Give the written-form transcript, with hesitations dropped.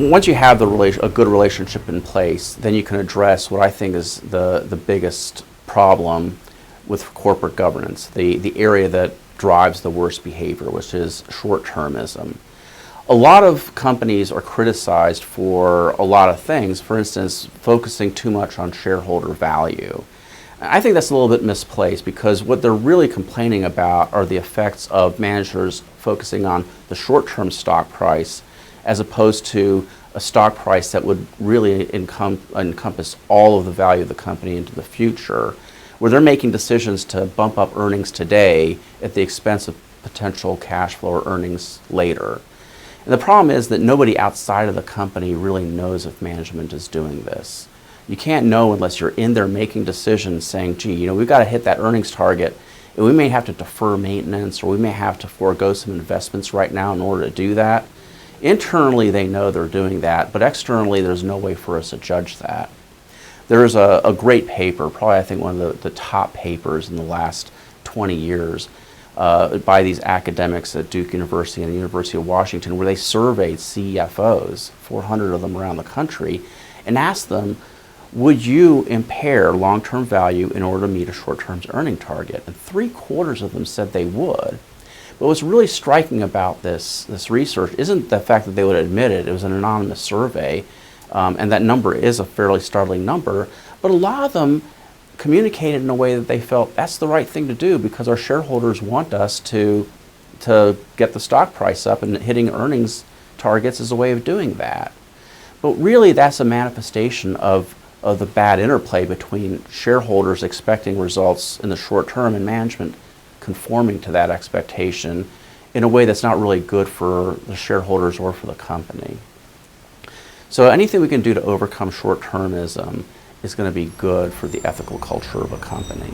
once you have a good relationship in place, then you can address what I think is the biggest problem with corporate governance, the area that drives the worst behavior, which is short-termism. A lot of companies are criticized for a lot of things, for instance, focusing too much on shareholder value. I think that's a little bit misplaced, because what they're really complaining about are the effects of managers focusing on the short-term stock price as opposed to a stock price that would really encompass all of the value of the company into the future, where they're making decisions to bump up earnings today at the expense of potential cash flow or earnings later. And the problem is that nobody outside of the company really knows if management is doing this. You can't know unless you're in there making decisions saying, gee, we've got to hit that earnings target, and we may have to defer maintenance, or we may have to forego some investments right now in order to do that. Internally, they know they're doing that, but externally, there's no way for us to judge that. There is a great paper, probably I think one of the top papers in the last 20 years, by these academics at Duke University and the University of Washington, where they surveyed CFOs, 400 of them around the country, and asked them, would you impair long-term value in order to meet a short-term earning target? And 3/4 of them said they would. But what's really striking about this research isn't the fact that they would admit it. It was an anonymous survey, and that number is a fairly startling number, but a lot of them communicated in a way that they felt that's the right thing to do because our shareholders want us to get the stock price up, and hitting earnings targets is a way of doing that. But really, that's a manifestation of the bad interplay between shareholders expecting results in the short term and management conforming to that expectation in a way that's not really good for the shareholders or for the company. So anything we can do to overcome short-termism is going to be good for the ethical culture of a company.